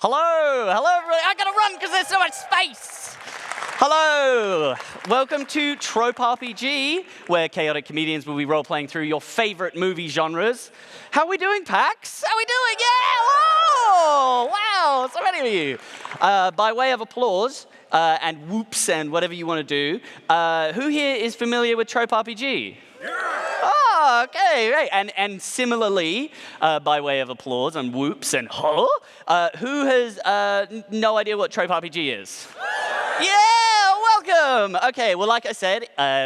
Hello, everybody. I gotta run because there's so much space. Hello, welcome to Trope RPG, where chaotic comedians will be role-playing through your favorite movie genres. How are we doing, PAX? How are we doing? Yeah! Whoa! Wow, so many of you. By way of applause and whoops and whatever you want to do, who here is familiar with Trope RPG? Oh, okay, great. And similarly, by way of applause and whoops and who has no idea what Trope RPG is? Yeah, welcome. Okay, well, like I said,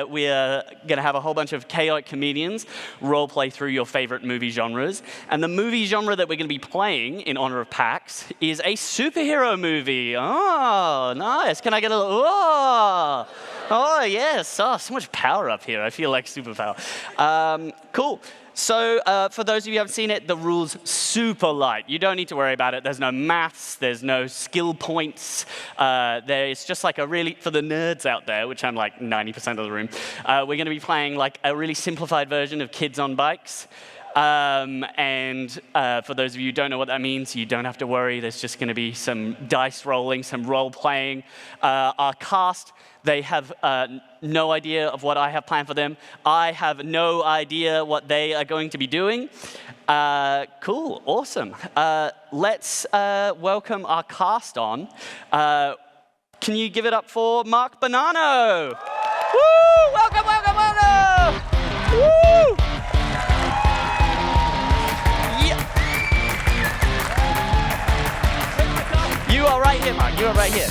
we are going to have a whole bunch of chaotic comedians role-play through your favorite movie genres. And the movie genre that we're going to be playing in honor of PAX is a superhero movie. Oh, nice. Can I get a little, oh, yes. Oh, so much power up here. I feel like superpower. Cool. So for those of you who haven't seen it, the rule's super light. You don't need to worry about it. There's no maths. There's no skill points. It's just like a really, for the nerds out there, which I'm like 90% of the room, we're going to be playing like a really simplified version of Kids on Bikes. And for those of you who don't know what that means, you don't have to worry. There's just going to be some dice rolling, some role playing. Our cast, they have no idea of what I have planned for them. I have no idea what they are going to be doing. Cool, awesome. Let's welcome our cast on. Can you give it up for Mark Bonanno? Woo! Welcome, welcome, welcome! Woo! You are right here, Mark. You are right here.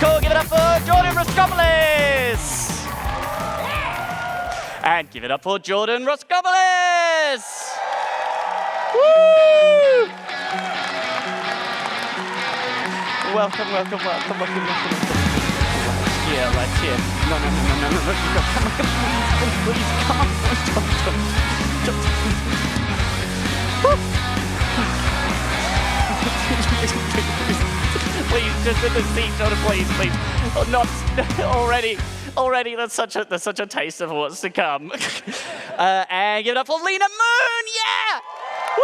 Cool. Give it up for Jordan Roscopoulos. And give it up for Jordan Roscopoulos. Woo! Welcome, welcome, welcome, welcome, welcome. Yeah, right here. No. Come on, please, come on. Please, just in the seat, Jonah, please. Oh, not already. That's such a taste of what's to come. And give it up for Lena Moon, yeah! Woo!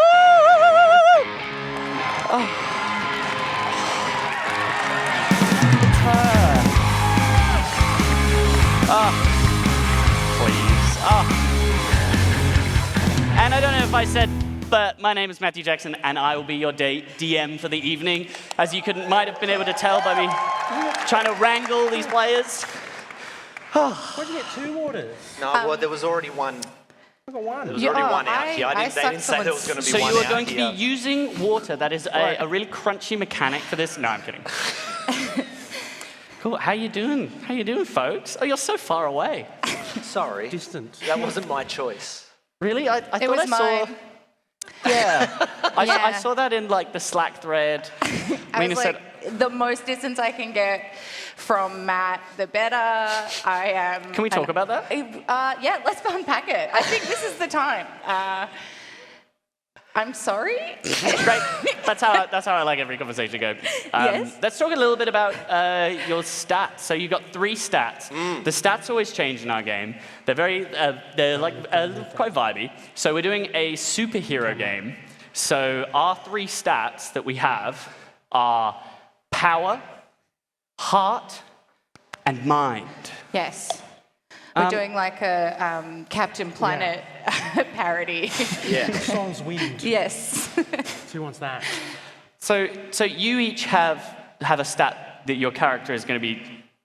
Oh. It's her. Oh, please. Oh. And I don't know if I said, but my name is Matthew Jackson, and I will be your DM for the evening. As you might have been able to tell by me trying to wrangle these players. Where'd you get 2 waters? No, well, there was already one. I got 1. There was already one out here. They didn't say there was going to be one out here. So you are going to be using water. That is a really crunchy mechanic for this. No, I'm kidding. Cool. How you doing? How you doing, folks? Oh, you're so far away. Sorry. Distant. That wasn't my choice. Really? I thought I saw... Yeah. I saw that in like the Slack thread. I was like, the most distance I can get from Matt, the better. I am. Can we talk about that? Yeah, let's unpack it. I think this is the time. I'm sorry. Great. That's how I like every conversation to go. Yes. Let's talk a little bit about your stats. So you got 3 stats. The stats always change in our game. They're they're quite vibey. So we're doing a superhero game. So our 3 stats that we have are power, heart, and mind. Yes. We're doing like a Captain Planet parody. Yeah. The song's Wind. Yes. So who wants that? So you each have a stat that your character is going to be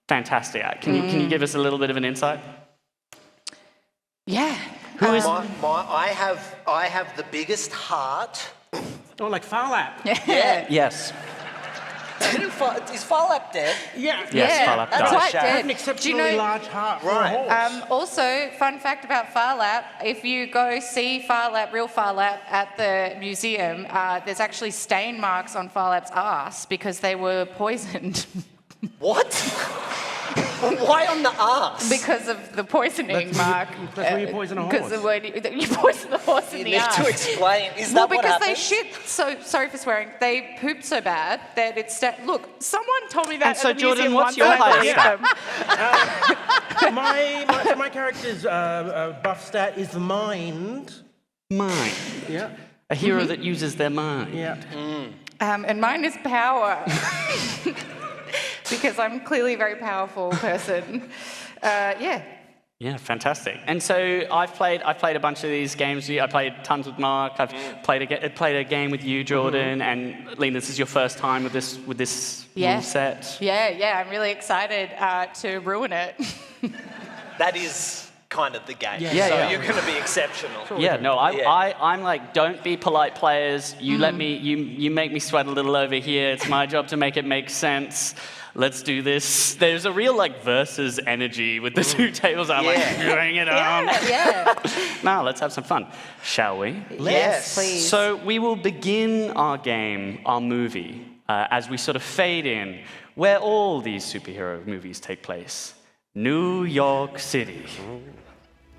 fantastic at. Can you give us a little bit of an insight? Yeah. Who is? I have the biggest heart. Oh, like Farlap. Yeah. Yes. Is Farlap dead? Yeah. Yes, Yeah, Farlap that's died. quite I have dead. an exceptionally large heart for a horse. Also, fun fact about Farlap, if you go see real Farlap at the museum, there's actually stain marks on Farlap's ass because they were poisoned. What? Why on the arse? Because of the poisoning, Mark. That's where you poison a horse. Because you poison the horse in You the need arse. to explain. Is that what because happens? they shit so, sorry for swearing, they poop so bad that it's, look, someone told me that And so, at the Jordan, museum what's once your and I highest believed them. My character's buff stat is the mind. Mind. Yeah. A hero that uses their mind. Yeah. And mine is power. Because I'm clearly a very powerful person. Yeah, fantastic. And so I've played a bunch of these games. I played tons with Mark. I've played a game with you, Jordan. And Lena, this is your first time with this rule set. Yeah. I'm really excited to ruin it. That is kind of the game. Yeah. You're going to be exceptional. Yeah, no, I'm like, don't be polite players. You let me, you make me sweat a little over here. It's my job to make it make sense. Let's do this. There's a real like versus energy with the two tables. I'm like, bring it on. Yeah. Now, let's have some fun, shall we? Yes. Please. So we will begin our game, our movie, as we sort of fade in, where all these superhero movies take place. New York City.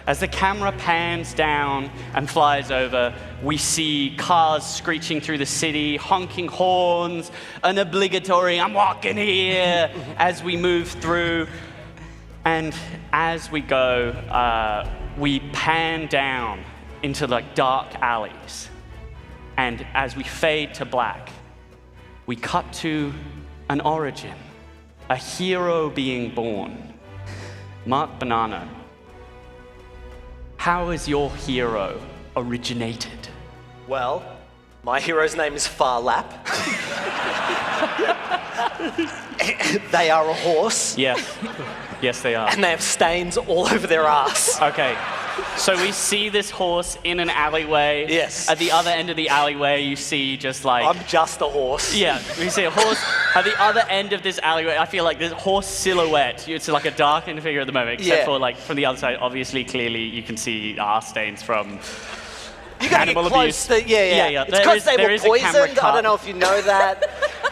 As the camera pans down and flies over, we see cars screeching through the city, honking horns, an obligatory "I'm walking here" as we move through. And as we go, we pan down into like dark alleys. And as we fade to black, we cut to an origin, a hero being born. Mark Banana, how is your hero originated? Well, my hero's name is Farlap. They are a horse. Yes, they are. And they have stains all over their ass. Okay, so we see this horse in an alleyway. Yes. At the other end of the alleyway, you see just like... I'm just a horse. Yeah, we see a horse at the other end of this alleyway. I feel like this horse silhouette. It's like a darkened figure at the moment, except for like from the other side. Obviously, clearly, you can see ass stains from You gotta animal get close abuse. to, yeah. It's because they were poisoned. I don't know if you know that.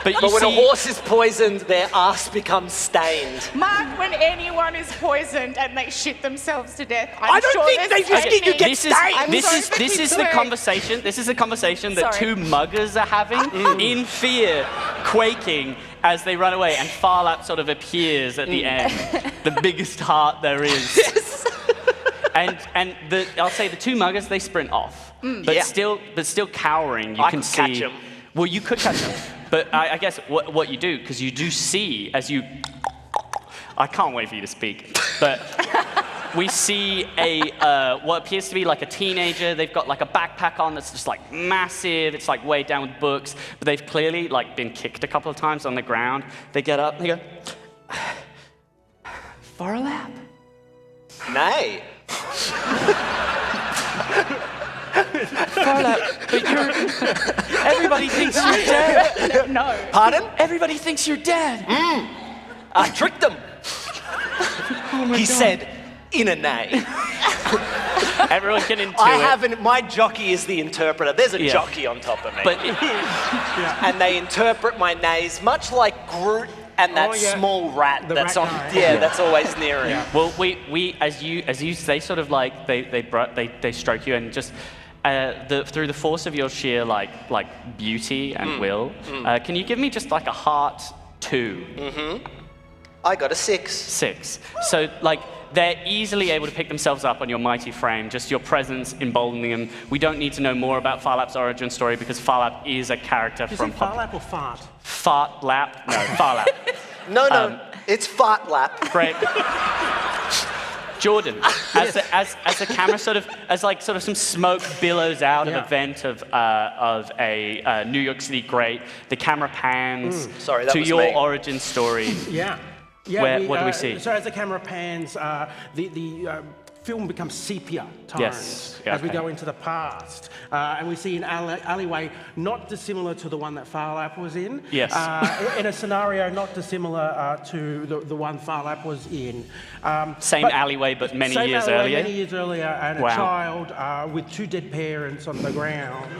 But when a horse is poisoned, their ass becomes stained. Mark, when anyone is poisoned and they shit themselves to death, I don't think they just think you get stained. This is the conversation. This is the conversation that two muggers are having in fear, quaking as they run away, and Farlap sort of appears at the end, the biggest heart there is. Yes. And I'll say the two muggers, they sprint off, but still cowering. You I can could see. catch them. Well, you could catch them, but I guess what you do, because you do see as you. I can't wait for you to speak, but we see what appears to be like a teenager. They've got like a backpack on that's just like massive. It's like weighed down with books, but they've clearly like been kicked a couple of times on the ground. They get up, and they go, Farlap? Nay. Farlap, but everybody thinks you're dead. No. Pardon? Everybody thinks you're dead. I tricked them. He said, in a nay. Everyone can intuit. I haven't. My jockey is the interpreter. There's a jockey on top of me. But and they interpret my nays, much like Groot and that small rat that's rat on. guy. That's always near him. well, we as you they sort of like they stroke you and just. Through the force of your sheer like beauty and will, can you give me just like a heart 2? I got a 6. 6. So like they're easily able to pick themselves up on your mighty frame, just your presence emboldening them. We don't need to know more about Farlap's origin story because Farlap is a character Is from it Farlap or fart? Fartlap? No, Farlap. No, it's Fartlap. Great. Jordan, as the camera sort of some smoke billows out of a vent of a New York City great, the camera pans Sorry, that to was your me. origin story. What do we see? So as the camera pans, the film becomes sepia tones as we go into the past. And we see an alleyway not dissimilar to the one that Farlap was in. Yes. In a scenario not dissimilar to the one Farlap was in. Same alleyway, but many years earlier. Many years earlier, and a child with 2 dead parents on the ground.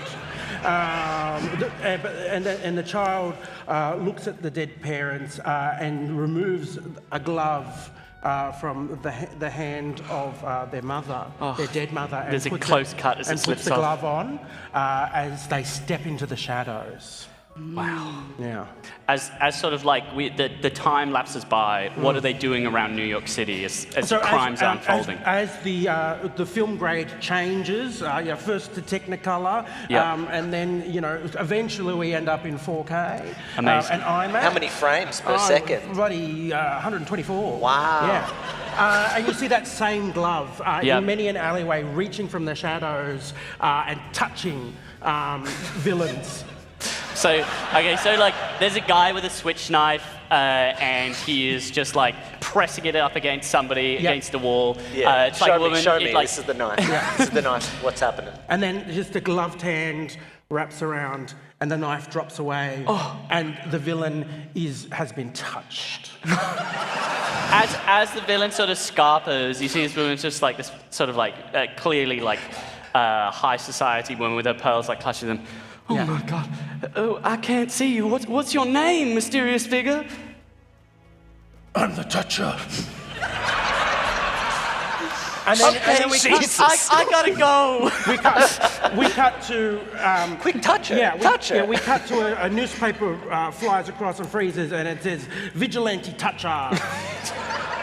And the child looks at the dead parents and removes a glove from the hand of their mother, their dead mother. And there's a close cut as it slips puts the off. glove on as they step into the shadows. Wow. Yeah. As sort of like the time lapses by, what are they doing around New York City as crimes are unfolding? As the film grade changes, first to Technicolor, and then eventually we end up in 4K. Amazing. And IMAX. How many frames per second? Bloody 124. Wow. Yeah. And you see that same glove in many an alleyway, reaching from the shadows and touching villains. So like there's a guy with a switch knife and he is just like pressing it up against somebody, against the wall. Yeah. It's like a woman. Show me. This is the knife. This is the knife. What's happening? And then just a gloved hand wraps around and the knife drops away and the villain has been touched. As the villain sort of scarpers, you see this woman just like this sort of like clearly like high society woman with her pearls like clutching them. Oh my God! Oh, I can't see you. What's your name, mysterious figure? I'm the Toucher. And then we cut. I gotta go. We cut to Quick Toucher. Toucher. Yeah, we cut to a newspaper flies across and freezes, and it says "Vigilante Toucher."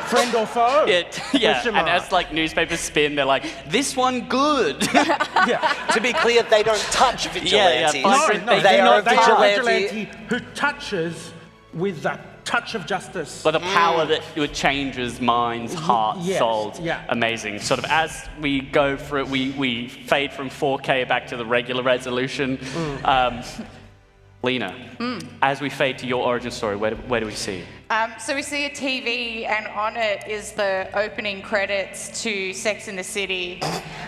Friend or foe? Yeah. And as like newspapers spin, they're like, this one good. To be clear, they don't touch vigilantes. No, they are a vigilante who touches with the touch of justice. But the power that it changes minds, hearts, souls. Yeah. Amazing. Sort of as we go through it, we fade from 4K back to the regular resolution. Lena, as we fade to your origin story, where do we see? So we see a TV, and on it is the opening credits to Sex and the City.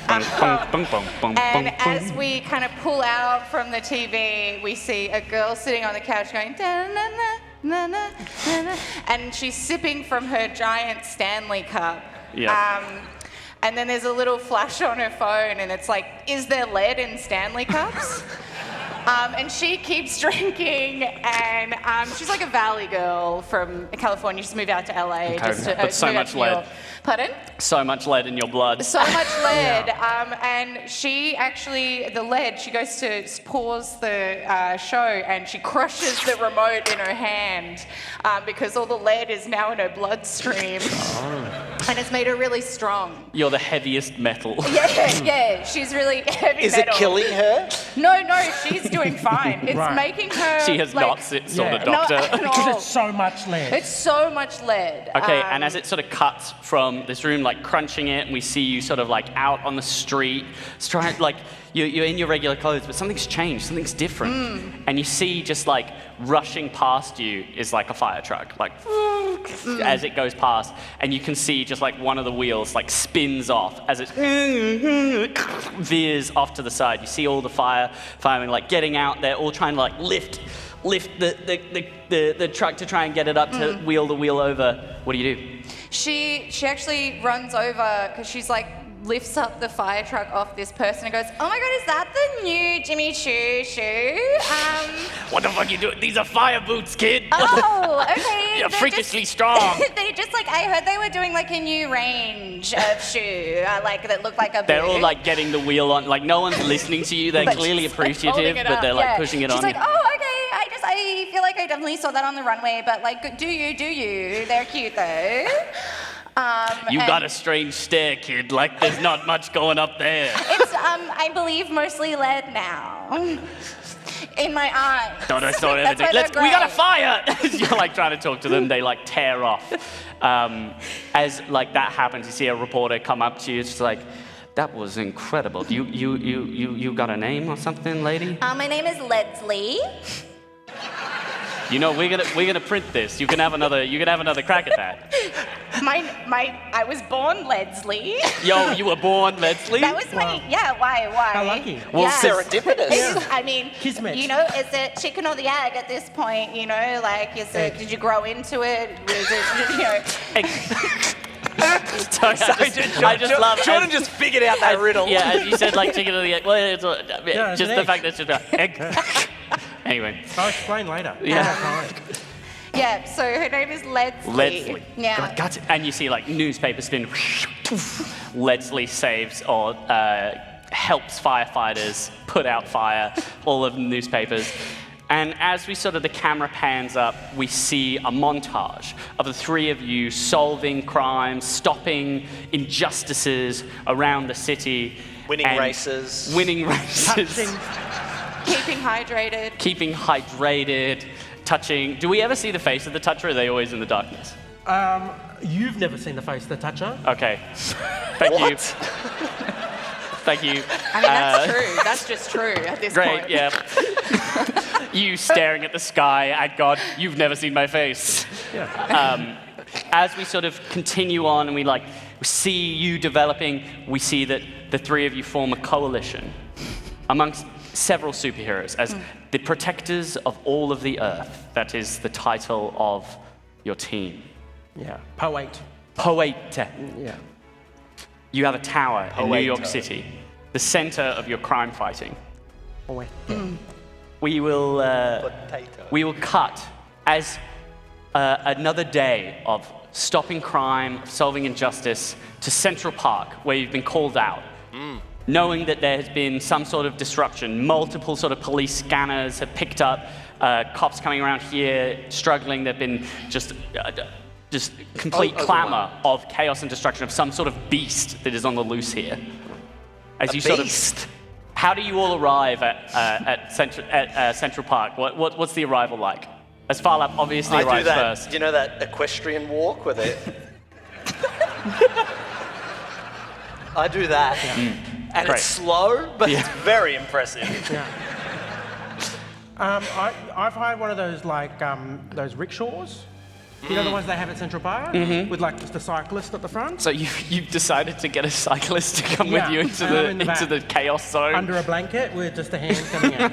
And as we kind of pull out from the TV, we see a girl sitting on the couch going, da-na-na-na-na-na, and she's sipping from her giant Stanley cup. And then there's a little flash on her phone, and it's like, is there lead in Stanley cups? And she keeps drinking, and she's like a valley girl from California. She's moved out to LA. But so much lead. Pardon? So much lead in your blood. So much lead. And she actually, the lead, she goes to pause the show, and she crushes the remote in her hand because all the lead is now in her bloodstream. And it's made her really strong. You're the heaviest metal. Yeah, she's really heavy Is metal. it killing her? No, she's doing fine. It's making her. She has not sort of doctor. Because it's so much lead. It's so much lead. Okay, and as it sort of cuts from this room, like crunching it, and we see you sort of like out on the street, like you're in your regular clothes, but something's changed, something's different. And you see just like rushing past you is like a fire truck, like as it goes past, and you can see just like one of the wheels like spins off as it veers off to the side. You see all the firemen like getting out there, all trying to like lift the truck to try and get it up to wheel the wheel over. What do you do? She actually runs over because she's like lifts up the fire truck off this person and goes, oh my God, is that the new Jimmy Choo shoe? What the fuck are you doing? These are fire boots, kid. Oh, okay. You're freakishly strong. They just like, I heard they were doing like a new range of shoe, like that looked like a boot. They're all like getting the wheel on, like no one's listening to you. They're clearly appreciative, but they're like pushing it on. She's like, oh, okay. I feel like I definitely saw that on the runway, but like, do you? They're cute though. You got a strange stare, kid. Like there's not much going up there. It's, I believe, mostly lead now. In my eyes. Don't I saw everything? We got a fire! You're like trying to talk to them, they like tear off. As like that happens, you see a reporter come up to you, it's like, that was incredible. You got a name or something, lady? My name is Leslie. You know, we're gonna print this. You can have another crack at that. I was born Leslie. Yo, you were born Leslie? That was my, why? How lucky. Well, serendipitous. I mean, Kismet. you know, is it chicken or the egg at this point? You know, like, did you grow into it? Was it, you know? Sorry, I just love Jordan just figured out that riddle. Yeah, as you said, like chicken or the egg. Well, it's just the fact that it's just about egg. Anyway. I'll explain later. Yeah. Yeah, so her name is Leslie. Leslie. Yeah. Got it. And you see like newspaper spin. Leslie saves or helps firefighters put out fire, all of the newspapers. And as the camera pans up, we see a montage of the three of you solving crimes, stopping injustices around the city. Winning races. Touching. Keeping hydrated. Touching. Do we ever see the face of the toucher, or are they always in the darkness? You've never seen the face of the toucher. Okay. Thank you. Thank you. I mean, that's true. That's just true at this point. Great, yeah. You staring at the sky, at God, you've never seen my face. Yeah. As we continue on and we see you developing, we see that the three of you form a coalition amongst several superheroes as the protectors of all of the Earth. That is the title of your team. Yeah. Poet. Yeah. You have a tower in New York City, the center of your crime fighting. Poet. We will cut as another day of stopping crime, solving injustice, to Central Park, where you've been called out. Knowing that there has been some sort of disruption, multiple police scanners have picked up cops coming around here, struggling. There've been just complete clamor of chaos and destruction of some sort of beast that is on the loose here. As you beast? How do you all arrive at Central Park? What's the arrival like? As Farlap obviously arrives first. You know that equestrian walk where they... I do that. Yeah. And Great. it's slow, but it's very impressive. Yeah. I've hired one of those those rickshaws. You know the ones they have at Central Park with the cyclist at the front. So you've decided to get a cyclist to come with you into the chaos zone. Under a blanket with just the hands coming out.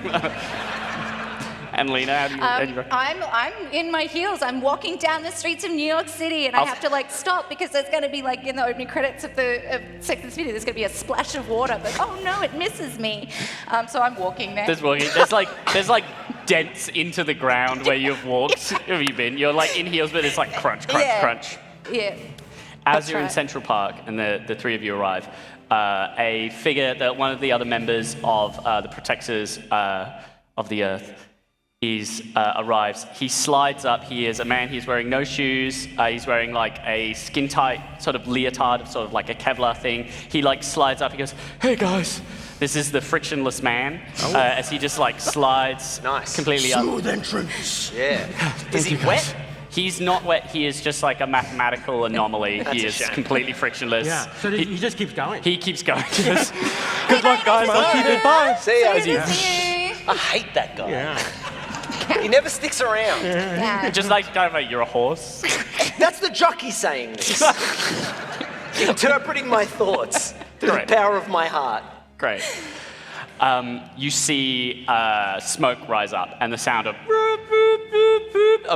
And Lena, how do you I'm in my heels. I'm walking down the streets of New York City, and I have to stop because there's going to be in the opening credits of Sex City, there's going to be a splash of water. But oh no, it misses me. So I'm walking there. There's dents into the ground where you've walked. Have you been? You're in heels, but it's crunch, crunch. Yeah. As you're in Central Park and the three of you arrive, a figure that one of the other members of the Protectors of the Earth arrives. He slides up. He is a man. He's wearing no shoes. He's wearing a skin-tight leotard, a Kevlar thing. He slides up. He goes, "Hey guys." This is the frictionless man, as he just slides completely up. Smooth entrance. Yeah. Is he wet? He's not wet. He is just a mathematical anomaly. He is completely frictionless. Yeah. So he just keeps going. He keeps going. Good luck, guys. I'll keep it. Bye. See ya. See I hate that guy. Yeah. He never sticks around. Yeah. Just you're a horse. That's the jockey saying this. Interpreting my thoughts through Correct. the power of my heart. Great. You see smoke rise up and the sound of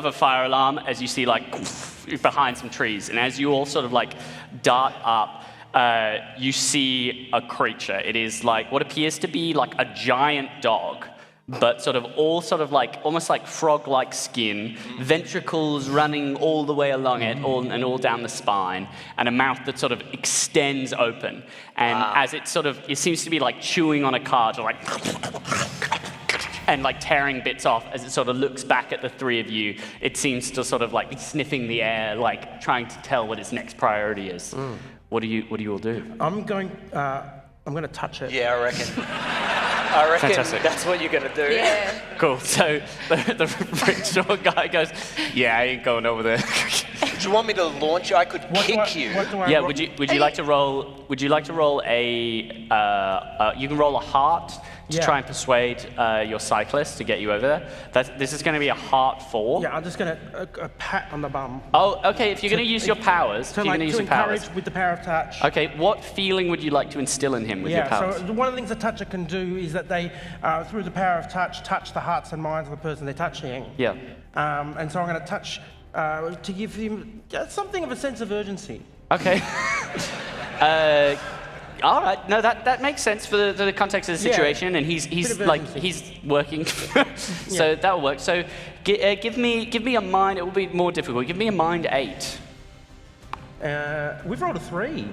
a fire alarm as you see behind some trees. And as you all dart up, you see a creature. It is what appears to be a giant dog, but almost like frog-like skin, ventricles running all the way along it, all down the spine, and a mouth that extends open. And as it seems to be chewing on a card, and tearing bits off as it looks back at the three of you. It seems to be sniffing the air, trying to tell what its next priority is. What do you all do? I'm going to touch it. Yeah, I reckon Fantastic. that's what you're going to do. Yeah. Cool. So the rickshaw guy goes, "Yeah, I ain't going over there." Do you want me to launch you? I could kick you. Yeah. Would you like to roll? Would you like to roll a? You can roll a heart to try and persuade your cyclist to get you over there. This is going to be a heart 4. Yeah, I'm just going to pat on the bum. Oh, okay. If you're going to use your powers, To encourage with the power of touch. Okay. What feeling would you like to instill in him with your powers? So one of the things a toucher can do is that they, through the power of touch the hearts and minds of the person they're touching. Yeah. And so I'm going to touch to give him something of a sense of urgency. Okay. All right. No, that makes sense for the context of the situation, and he's working, so that'll work. So give me a mind. It will be more difficult. Give me a mind 8. We've rolled a 3.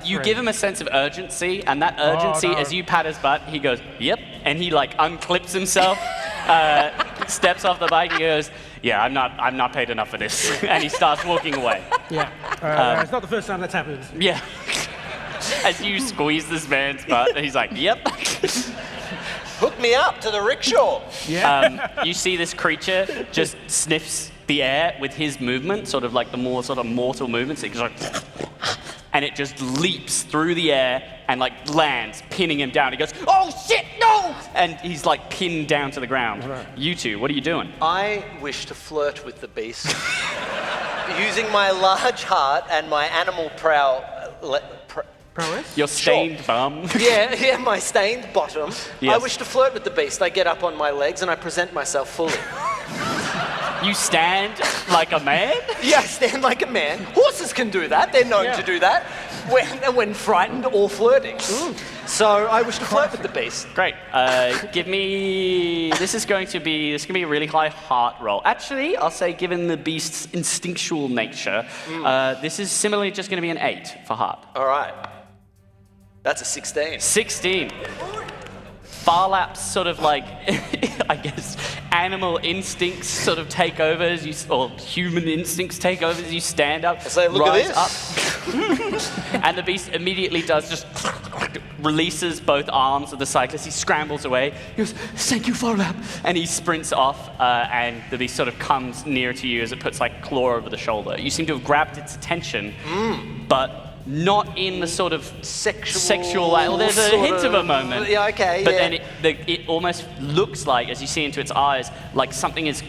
You give him a sense of urgency, and that urgency, as you pat his butt, he goes, "Yep," and he unclips himself steps off the bike and goes, "Yeah, I'm not paid enough for this," and he starts walking away. Yeah. It's not the first time that's happened. Yeah. As you squeeze this man's butt, he's like, "Yep." Hook me up to the rickshaw. Yeah. You see this creature just sniffs the air with his movement, sort of like the more sort of mortal movements. It goes like, and it just leaps through the air and like lands, pinning him down. He goes, "Oh shit, no!" And he's like pinned down to the ground. Right. You two, what are you doing? I wish to flirt with the beast using my large heart and my animal prowess. Your stained bum. Yeah, my stained bottom. Yes. I wish to flirt with the beast. I get up on my legs and I present myself fully. You stand like a man? Yeah, I stand like a man. Horses can do that. They're known to do that when frightened or flirting. So I wish to flirt with the beast. Great. Give me. This is going to be a really high heart roll. Actually, I'll say, given the beast's instinctual nature, this is similarly just going to be an 8 for heart. All right. That's a 16. 16. Farlap's sort of like, I guess, animal instincts sort of take over as you, or human instincts take over as you stand up. I say, look at this. Up. And the beast immediately does just releases both arms of the cyclist. He scrambles away. He goes, "Thank you, Farlap." And he sprints off, and the beast sort of comes near to you as it puts like claw over the shoulder. You seem to have grabbed its attention, but not in the sort of sexual. Well, there's a hint of a moment. Yeah, okay. But then it almost looks like, as you see into its eyes, like something is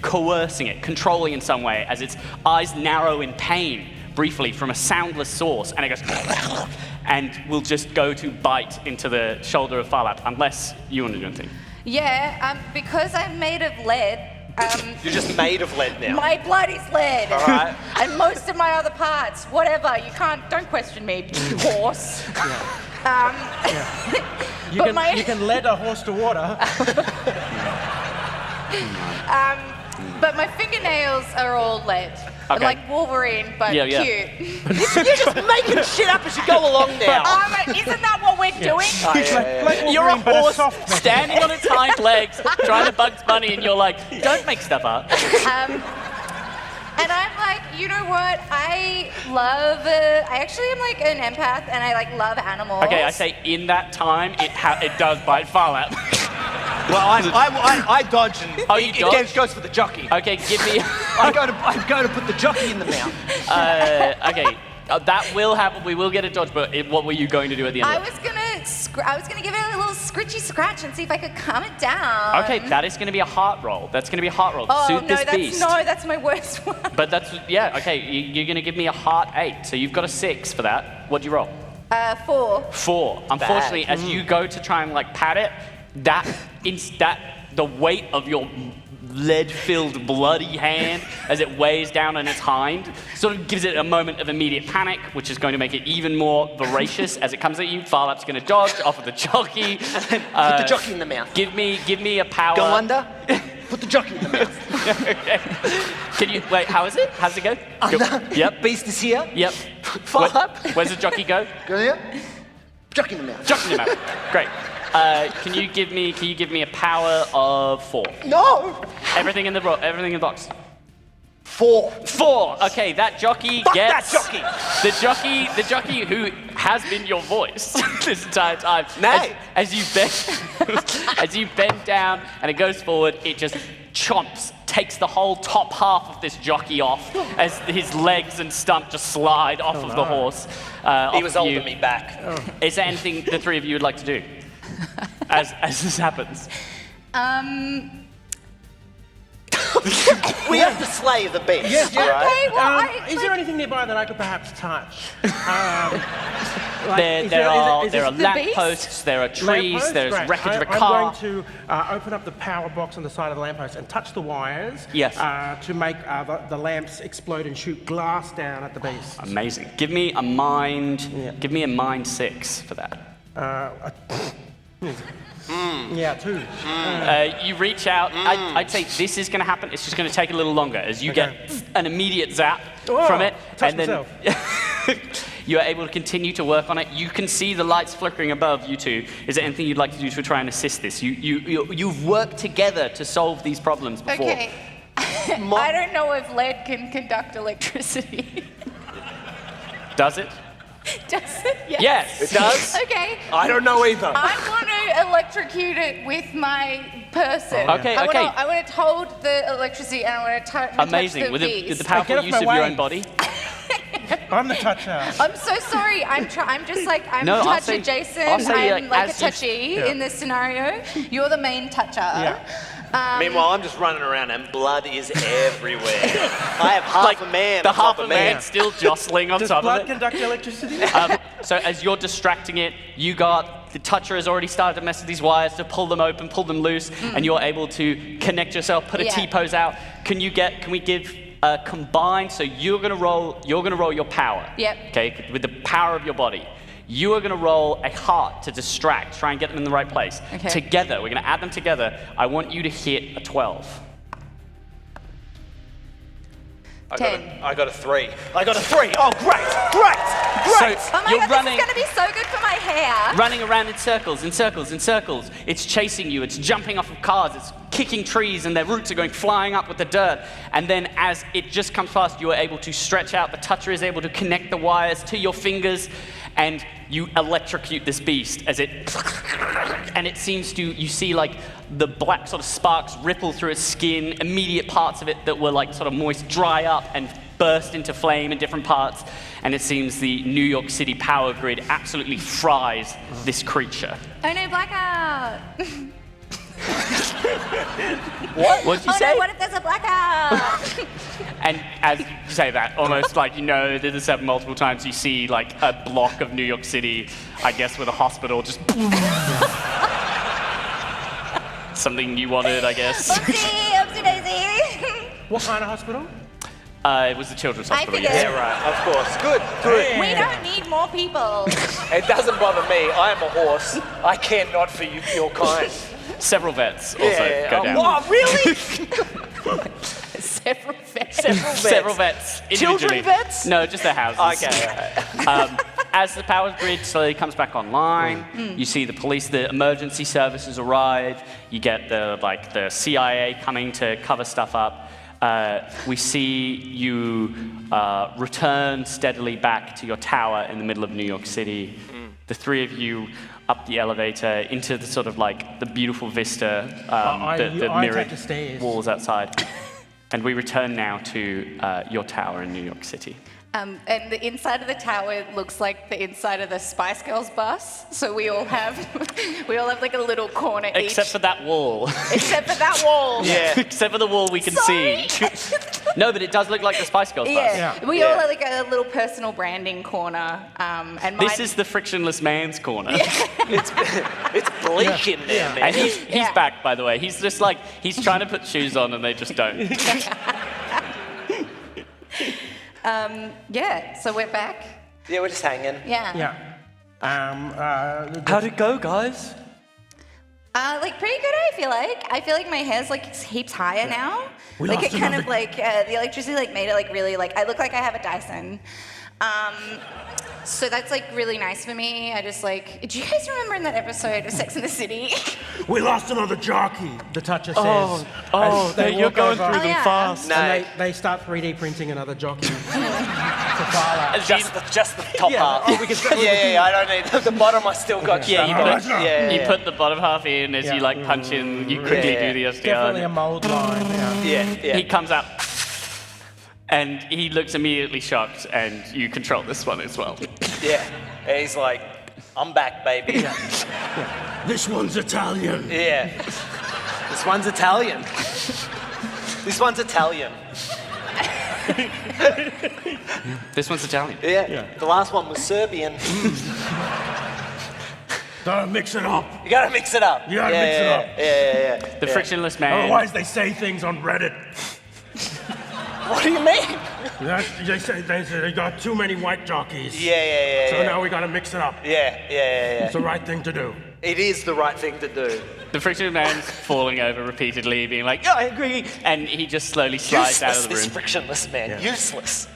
coercing it, controlling in some way, as its eyes narrow in pain briefly from a soundless source, and it goes and will just go to bite into the shoulder of Farlap, unless you want to do anything. Yeah, because I'm made of lead. You're just made of lead now. My blood is lead. All right. And most of my other parts, whatever. Don't question me, horse. You can lead a horse to water. But my fingernails are all lead. I'm Okay. like Wolverine, but Yeah. cute. You're just making shit up as you go along now. Isn't that what we're doing? You're a Wolverine, but horse soft version. standing on its hind legs, trying to Bugs Bunny, and you're like, "Don't make stuff up." And I'm like, you know what? I actually am like an empath, and I like love animals. Okay, I say in that time, it does bite Farlap. Well, I dodge and you it dodge? goes for the jockey. Okay, give me. I go to put the jockey in the mouth. Okay, that will happen. We will get a dodge, but what were you going to do at the end? I of it? was gonna give it a little scritchy scratch and see if I could calm it down. Okay, that is going to be a heart roll. That's going to be a heart roll. Oh, Suit this beast. that's my worst one. But okay, you're going to give me a heart 8, so you've got a 6 for that. What'd you roll? 4. 4. Unfortunately, as you go to try and like pat it, the weight of your lead-filled, bloody hand as it weighs down on its hind sort of gives it a moment of immediate panic, which is going to make it even more voracious as it comes at you. Farlap's going to dodge off of the jockey. Put the jockey in the mouth. Give me a power. Go under. Put the jockey in the mouth. Okay. Can you wait? How is it? How's it go? Under. Yep. Beast is here. Yep. Farlap. Where's the jockey go? Go here. Jockey in the mouth. Jockey in the mouth. Great. Can you give me a power of 4? No. Everything in the box. 4. 4. Okay, that jockey Fuck gets that jockey. The jockey who has been your voice this entire time. Nay. As you bend down and it goes forward, it just takes the whole top half of this jockey off as his legs and stump just slide off of the horse. He was holding me back. Is there anything the three of you would like to do as this happens? We have to slay the beast. Yes, all right? Okay, well, Is there anything nearby that I could perhaps touch? There are the lampposts, beast? there are trees, Lampposts? there's Great. wreckage of a I'm car. going to open up the power box on the side of the lamppost and touch the wires. Yes. To make the lamps explode and shoot glass down at the beast. Amazing. Give me a mind 6 for that. Yeah, 2. You reach out. I'd say this is going to happen. It's just going to take a little longer as you get an immediate zap from it, touch and then You are able to continue to work on it. You can see the lights flickering above you two. Is there anything you'd like to do to try and assist this? You've worked together to solve these problems before. Okay. I don't know if lead can conduct electricity. Does it? Does it? Yes. It does? Okay. I don't know either. I want to electrocute it with my person. Okay, okay. I want to hold the electricity and I want to touch Amazing. the With bees. the powerful off use my of your way. own body. I'm the toucher. I'm so sorry. I'm just like, I'm No, I'll touch say- adjacent. I'll say, I'm like, like a as you- touchy Yeah. in this scenario. You're the main toucher. Yeah. Meanwhile, I'm just running around and blood is everywhere. I have half a man The on top half a of man me. still jostling on Does top of blood it. conduct electricity? So as you're distracting it, the toucher has already started to mess with these wires to pull them open, pull them loose, and you're able to connect yourself, put a Yeah. T-pose out. Can we give a combined, so you're gonna roll your power. Yep. Okay, with the power of your body. You are gonna roll a heart to distract, try and get them in the right place. Okay. Together, we're gonna add them together. I want you to hit a 12. I got a 3. I got a 3. Oh, great. So Oh my you're god, running. this is gonna be so good for my hair. Running around in circles, in circles, in circles. It's chasing you, it's jumping off of cars, it's kicking trees and their roots are going flying up with the dirt. And then as it just comes past, you are able to stretch out, the toucher is able to connect the wires to your fingers, and you electrocute this beast as it, and it seems to, you see like the black sort of sparks ripple through its skin, immediate parts of it that were like sort of moist dry up and burst into flame in different parts, and it seems the New York City power grid absolutely fries this creature. Oh no, blackout. What did you Oh say? no, what if there's a blackout? And as you say that, almost like did this happen multiple times, you see like a block of New York City, I guess with a hospital, just something you wanted, I guess. Oopsie daisy. What kind of hospital? It was the children's I hospital, figured. yes. Yeah, right. Of course. Good. We don't need more people. It doesn't bother me. I am a horse. I care not for you, your kind. Several vets also go down. Wow, really? Several vets. Several vets. Children individually. vets? No, just their houses. Okay. As the power grid slowly comes back online, you see the police, the emergency services arrive. You get the CIA coming to cover stuff up. We see you return steadily back to your tower in the middle of New York City. The three of you up the elevator into the sort of like the beautiful vista, the I mirrored take the stairs. walls outside. And we return now to your tower in New York City. And the inside of the tower looks like the inside of the Spice Girls bus. So we all have like a little corner each. Except for that wall. Except for that wall. Yeah. Except for the wall we can see. No, but it does look like the Spice Girls bus. Yeah. We all have like a little personal branding corner. And This mine- is the frictionless man's corner. It's bleak in there, man. And he's back, by the way. He's just like, he's trying to put shoes on and they just don't. yeah, so we're back. Yeah, we're just hanging. Yeah. Yeah. How'd it go, guys? Like pretty good, I feel like. I feel like my hair's like heaps higher now. We Like lost it kind of another- like the electricity like made it like really like I look like I have a Dyson. So that's like really nice for me. I just like. Do you guys remember in that episode of Sex and the City? We lost another jockey, the toucher says. Oh, as they you're walk going over, through them yeah. fast. No, And they start 3D printing another jockey. to file out. just the top half. Oh, we can Yeah, I don't need the bottom. I still got. Yeah, you Oh, put, yeah. you put the bottom half in as Yeah. you like punch in, you quickly Yeah. do the SDR. Definitely a mold line. Yeah. Yeah. He comes out and he looks immediately shocked, and you control this one as well. Yeah. And he's like, I'm back, baby. This one's Italian. Yeah. This one's Italian. This one's Italian. This one's Italian. Yeah. The last one was Serbian. Gotta mix it up. You gotta mix it up. You gotta mix it up. Yeah. The frictionless man. Otherwise, they say things on Reddit. What do you mean? They say they got too many white jockeys. Yeah. So now we gotta mix it up. Yeah. It's the right thing to do. It is the right thing to do. The frictionless man's falling over repeatedly, being like, "Yeah, I agree," and he just slowly slides out of the This room. frictionless man. Useless.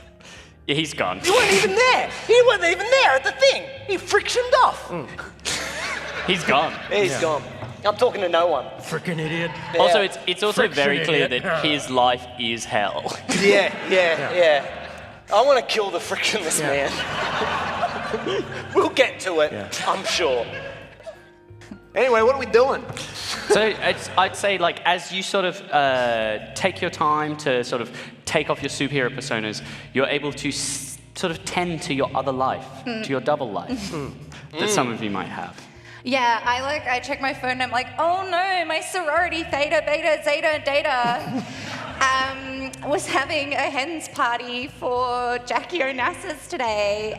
Yeah, he's gone. You weren't even there. He wasn't even there at the thing. He frictioned off. He's gone. He's gone. I'm talking to no one. Freaking idiot. Yeah. Also, it's also very Friction clear idiot. that his life is hell. Yeah. I want to kill the frictionless man. We'll get to it, I'm sure. Anyway, what are we doing? So I'd say, like, as you sort of take your time to sort of take off your superhero personas, you're able to sort of tend to your other life, to your double life that some of you might have. Yeah, I check my phone and I'm like, oh no, my sorority Theta, Beta, Zeta, Data was having a hens party for Jackie Onassis today.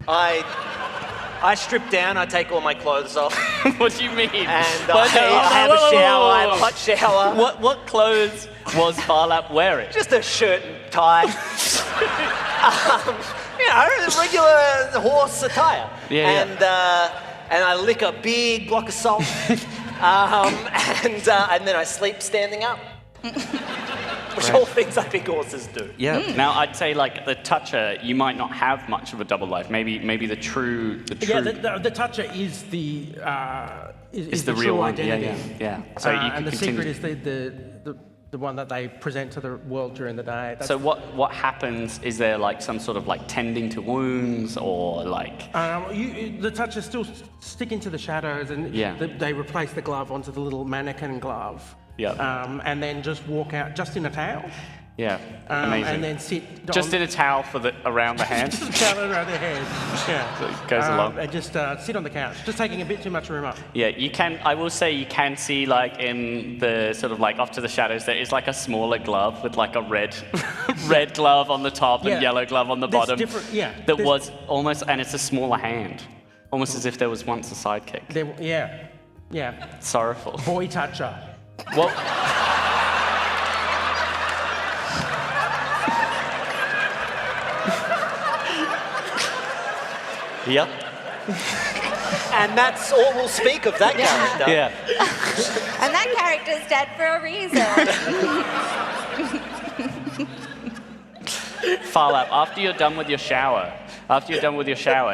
I strip down, I take all my clothes off. What do you mean? And I have a shower, I have a hot shower. What clothes was Farlap wearing? Just a shirt and tie. Regular horse attire. And I lick a big block of salt. And then I sleep standing up. Which all things I think horses do. Yeah. Now I'd say, like, the toucher, you might not have much of a double life. Maybe the true. Yeah, the toucher is the real true one. identity. Yeah. So you can and the continue. secret is the one that they present to the world during the day. So what happens? Is there, like, some sort of, like, tending to wounds, or like? The touchers still stick into the shadows, and they replace the glove onto the little mannequin glove. Yeah. And then just walk out just in a towel. Yeah. Amazing. And then sit just in a towel around the hand. Just a towel around the head. Yeah. So it goes along. And just sit on the couch, just taking a bit too much room up. Yeah, you can. I will say you can see, like, in the sort of, like, off to the shadows, there is, like, a smaller glove with, like, a red glove on the top and yellow glove on the bottom. That was almost, and it's a smaller hand, almost as if there was once a sidekick. Yeah. Sorrowful. Boy toucher. Well. Yep. And that's all we'll speak of that character. Yeah. And that character's dead for a reason. Farlap, after you're done with your shower,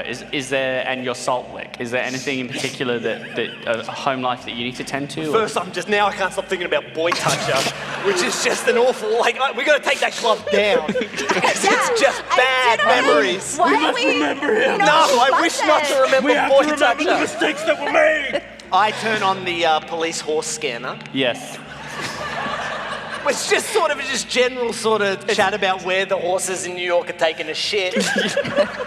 is there, and your salt lick, is there anything in particular that a home life that you need to tend to? First, I can't stop thinking about Boy Toucher, which is just an awful, we got to take that glove down. It's just bad memories. Why we must remember him. No, I wish not to remember We have Boy to remember the Toucher. mistakes that were made. I turn on the police horse scanner. Yes. It's just sort of general sort of chat about where the horses in New York are taking a shit,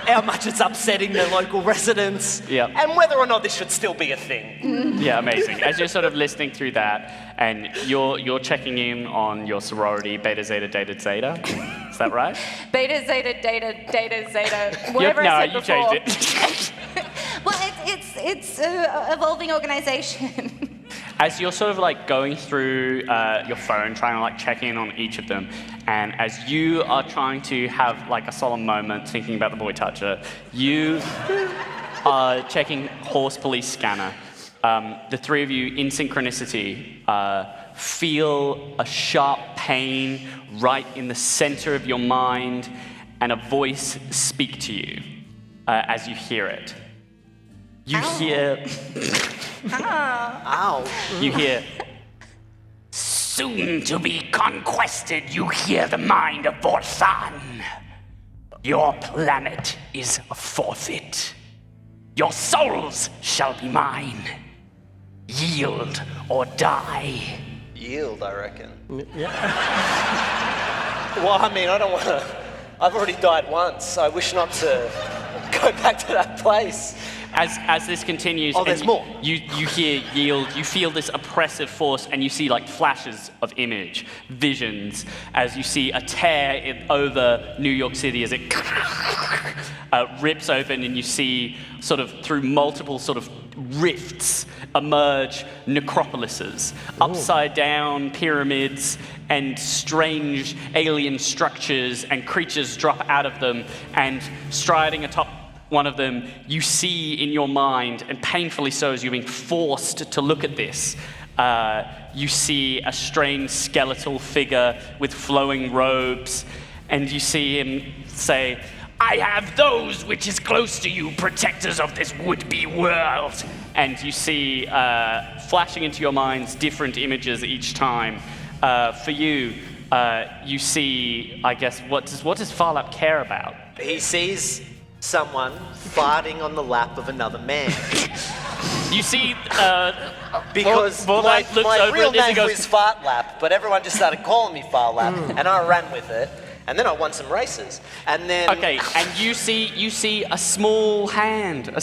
how much it's upsetting the local residents, and whether or not this should still be a thing. Yeah, amazing. As you're sort of listening through that, and you're checking in on your sorority, Beta, Zeta, Data, Zeta. Is that right? Beta, Zeta, Data, Zeta. Whatever I said before. No, you changed it. Well, it's an evolving organization. As you're sort of, like, going through your phone, trying to, like, check in on each of them, and as you are trying to have, like, a solemn moment thinking about the Boy Toucher, you are checking horse police scanner. The three of you, in synchronicity, feel a sharp pain right in the center of your mind, and a voice speak to you as you hear it. You hear... Ow. You hear, soon to be conquested, you hear the mind of Vorthan. Your planet is a forfeit. Your souls shall be mine. Yield or die. Yield, I reckon. Yeah. Well, I mean, I don't want to... I've already died once. I wish not to go back to that place. As this continues, there's more. You hear yield, you feel this oppressive force, and you see, like, flashes of image, visions, as you see a tear over New York City as it rips open, and you see, sort of through multiple sort of rifts, emerge necropolises, upside down pyramids, and strange alien structures, and creatures drop out of them, and striding atop one of them, you see in your mind, and painfully so as you're being forced to look at this, you see a strange skeletal figure with flowing robes, and you see him say, "I have those which is close to you, protectors of this would-be world." And you see, flashing into your minds, different images each time. For you, you see, I guess, what does Farlap care about? He sees someone farting on the lap of another man. You see, because my real name was Fartlap, but everyone just started calling me Farlap, and I ran with it. And then I won some races. And then... Okay, and you see a small hand in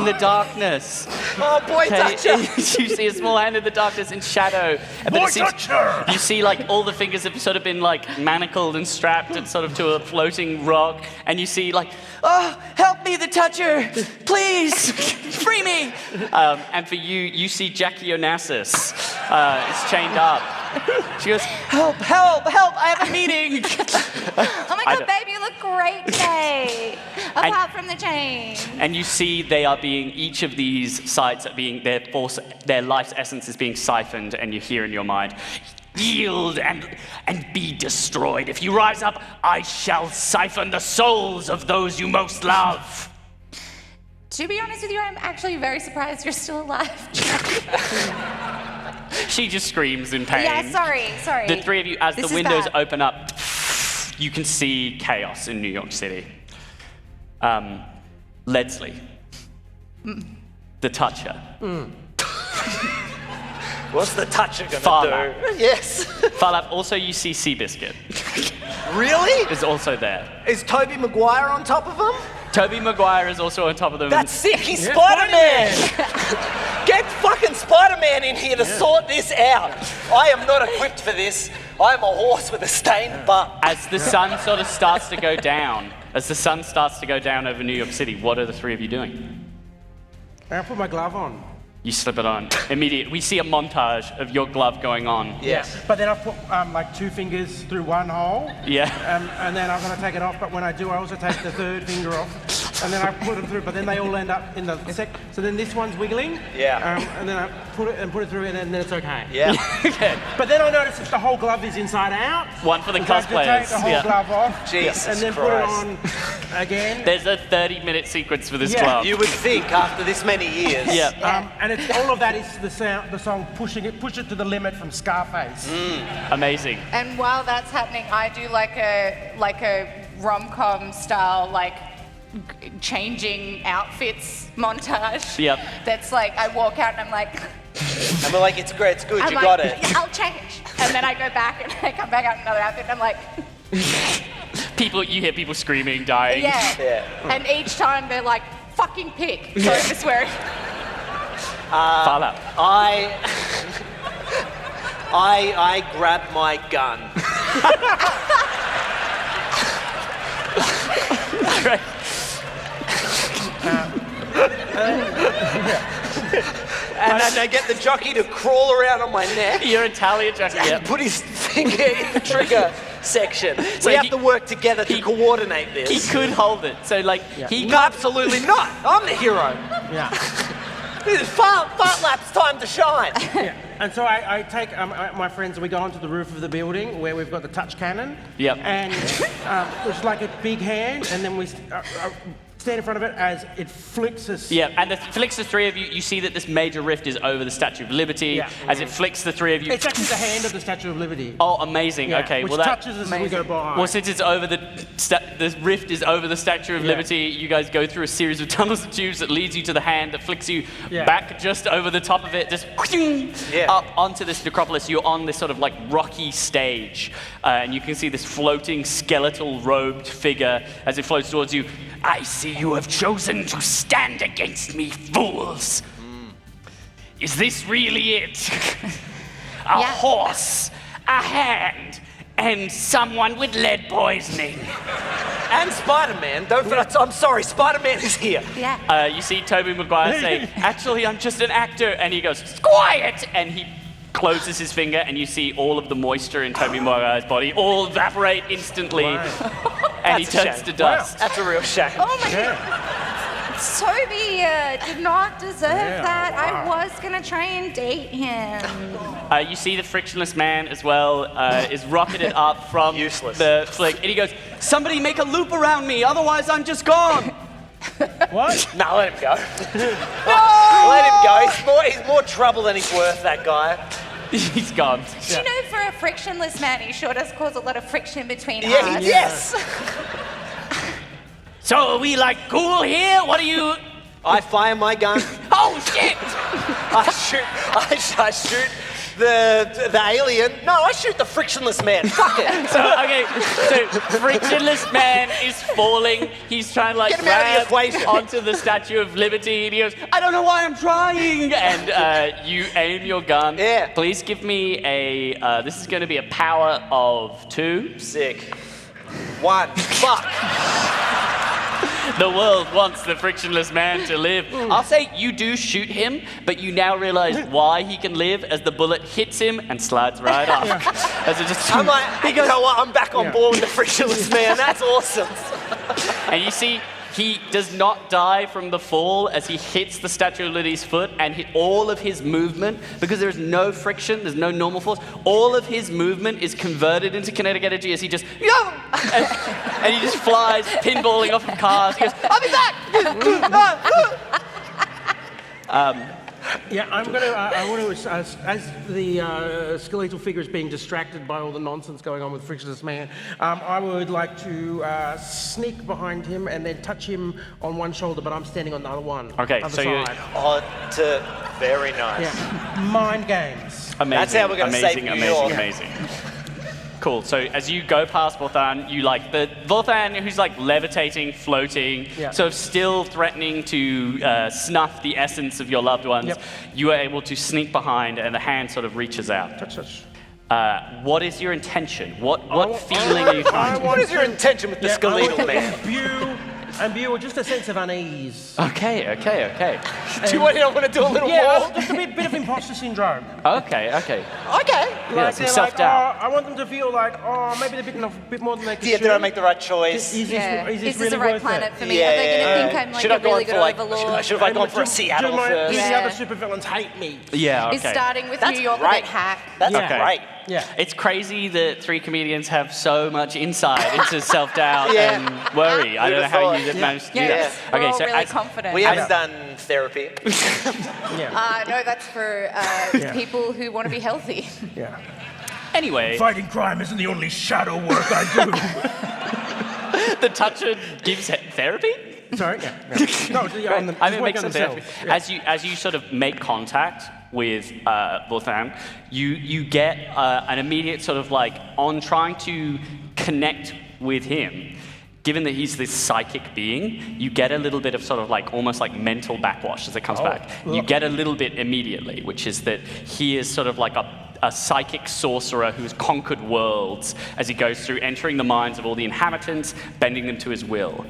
the darkness. Oh, boy, toucher! You see a small hand in the darkness in shadow. Boy, toucher! You see, like, all the fingers have sort of been, like, manacled and strapped and sort of to a floating rock. And you see, like, "Oh, help me, the toucher! Please, free me!" And for you, you see Jackie Onassis is chained up. She goes, "Help, help, help, I have a meeting." Oh my God, babe, you look great today. Apart from the chain. And you see they are being, each of these sites are being, their life's essence is being siphoned, and you hear in your mind, "Yield and be destroyed. If you rise up, I shall siphon the souls of those you most love." To be honest with you, I'm actually very surprised you're still alive. She just screams in pain. Yeah, sorry. The three of you, as This the is windows bad. open up, you can see chaos in New York City. Ledsley, the toucher. What's the toucher gonna Farlap. do? Yes. Farlap, also you see Seabiscuit Really? is also there. Is Tobey Maguire on top of him? Tobey Maguire is also on top of them. That's sick, he's Spider-Man! Get fucking Spider-Man in here to sort this out. I am not equipped for this. I am a horse with a stained butt. As the sun sort of starts to go down, over New York City, what are the three of you doing? I put my glove on. You slip it on. Immediately, we see a montage of your glove going on. Yes. But then I put like 2 fingers through one hole. Yeah. And then I'm going to take it off, but when I do, I also take the 3rd finger off. And then I put them through, but then they all end up in the so then this one's wiggling. Yeah. And then I put it through, and then it's okay. Yeah. Okay. But then I notice that the whole glove is inside out. One for the So I have to cosplayers. take the whole glove off. Jesus and then Christ. put it on again. There's a 30-minute sequence for this Yeah. glove. You would think after this many years. Yeah. And it's all of that is the song Push It to the Limit from Scarface. Amazing. And while that's happening, I do like a rom-com style, like, changing outfits montage. Yep. That's like, I walk out and I'm like, And we're like, it's great, it's good, I'm you like, got it. "Yeah, I'll change." And then I go back and I come back out in another outfit and I'm like, You hear people screaming, dying. yeah. And each time they're like, "Fucking pick." Sorry for swearing. Farlap. I grab my gun. Great. And then I get the jockey to crawl around on my neck You're Italian, Jackie. and Yep. put his finger in the trigger section. So We have he- to work together to coordinate He this. could hold it. So, like, he No, absolutely not. I'm the hero. Yeah. This is Fartlap's time to shine. Yeah. And so I take my friends and we go onto the roof of the building where we've got the touch cannon. Yep. And it's like a big hand, and then we stand in front of it as it flicks us. Yeah, and it flicks the three of you. You see that this major rift is over the Statue of Liberty. Yeah. As it flicks the three of you. It's actually the hand of the Statue of Liberty. Oh, amazing. Yeah, Okay, which well that. touches us as we go by. Well, since it's over the rift is over the Statue of Yeah. Liberty, you guys go through a series of tunnels and tubes that leads you to the hand that flicks you Yeah. back just over the top of it, just up onto this necropolis. You're on this sort of like rocky stage, and you can see this floating skeletal robed figure as it floats towards you. I see you have chosen to stand against me, fools. Is this really it? A Yeah. horse, a hand, and someone with lead poisoning. And Spider-Man. I'm sorry, Spider-Man is here. Yeah. You see Tobey Maguire say, actually, I'm just an actor. And he goes, quiet! And he closes his finger, and you see all of the moisture in Tobey Maguire's body all evaporate instantly. And he That's a turns shame. to dust. That's a real shame. Oh my God. Toby did not deserve that. Wow. I was going to try and date him. You see the frictionless man as well is rocketed up from Useless. the flick, and he goes, "Somebody make a loop around me, otherwise I'm just gone." What? No, let him go. Let him go. He's more trouble than he's worth, that guy. He's gone. Do you know, for a frictionless man, he sure does cause a lot of friction between us. Yes. So are we like cool here? What are you? I fire my gun. Oh shit! I shoot the alien. No, I shoot the frictionless man. Fuck it. So frictionless man is falling. He's trying to like Get him out of the grab equation. onto the Statue of Liberty, and he goes, "I don't know why I'm trying." And you aim your gun. Yeah. Please give me a. This is going to be a power of 2. Sick. 1. Fuck. The world wants the frictionless man to live. I'll say you do shoot him, but you now realize why he can live as the bullet hits him and slides right off. As it just, I'm like, you know what? I'm back on board with the frictionless man. That's awesome. and you see, he does not die from the fall as he hits the Statue of Liberty's foot, and all of his movement, because there's no friction, there's no normal force, all of his movement is converted into kinetic energy as he just, and he just flies, pinballing off of cars. He goes, "I'll be back!" Yeah, I'm going to, I want to, as the skeletal figure is being distracted by all the nonsense going on with Frictionless Man, I would like to sneak behind him and then touch him on one shoulder, but I'm standing on the other one. Okay, other so you- side. Very nice. Yeah. Mind games. Amazing, That's how we're gonna amazing, save New amazing, York. amazing. Cool. So as you go past Volthan, you like the Volthan who's like levitating, floating, sort of still threatening to snuff the essence of your loved ones. Yep. You are able to sneak behind, and the hand sort of reaches out. Touch. What is your intention? What feeling are you trying to? What is your intention with the skeletal man? Imbue with just a sense of unease. Okay. Do you want to do a little more? Just a bit of imposter syndrome. Okay. Okay. Yeah, some they're self-doubt. I want them to feel like, maybe they're a bit more than they could. Did I make the right choice? Is Is this this really the right worth planet it? for me? Are they going to think I'm like Should a I go really on good for like? overlord? Should I gone for a Seattle first? Do the Yeah. other supervillains hate me? Yeah. Is Okay. starting with That's New York a great. bit hack? That's Okay. great. Yeah. It's crazy that 3 comedians have so much insight into self-doubt Yeah. and worry. I don't know how you managed to do Yeah, that. we're Okay, all so really as, confident. We haven't done therapy. No, that's for people who want to be healthy. Yeah. anyway, Fighting crime isn't the only shadow work I do. the toucher gives therapy? Sorry? Yeah. No, on the, I mean, make on some themselves. therapy. As you sort of make contact with Volthan, you get an immediate sort of like on trying to connect with him. Given that he's this psychic being, you get a little bit of sort of like almost like mental backwash as it comes back. You get a little bit immediately, which is that he is sort of like a psychic sorcerer who's conquered worlds as he goes through, entering the minds of all the inhabitants, bending them to his will.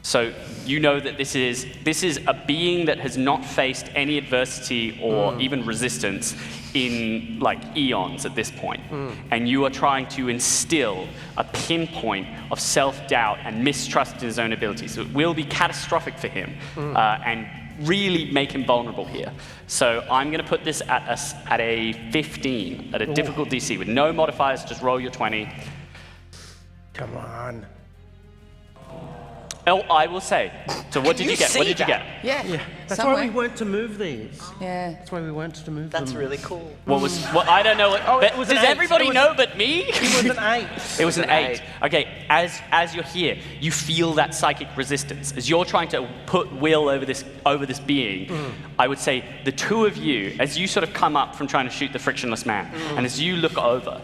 So you know that this is a being that has not faced any adversity or even resistance in like eons at this point. And you are trying to instill a pinpoint of self-doubt and mistrust in his own abilities. So it will be catastrophic for him and really make him vulnerable here. So I'm going to put this at a 15, at a difficult DC with no modifiers, just roll your 20. Come on. Oh, I will say. So what did you get? What did you get? Yeah. That's Somewhere. why we weren't to move these. Yeah. That's why we weren't to move them. That's really cool. What was? What I don't know. What, it was an does 8. everybody It was- know but me? It was an 8. It was an 8. Okay, as you're here, you feel that psychic resistance. As you're trying to put will over this being, I would say the two of you, as you sort of come up from trying to shoot the frictionless man, and as you look over,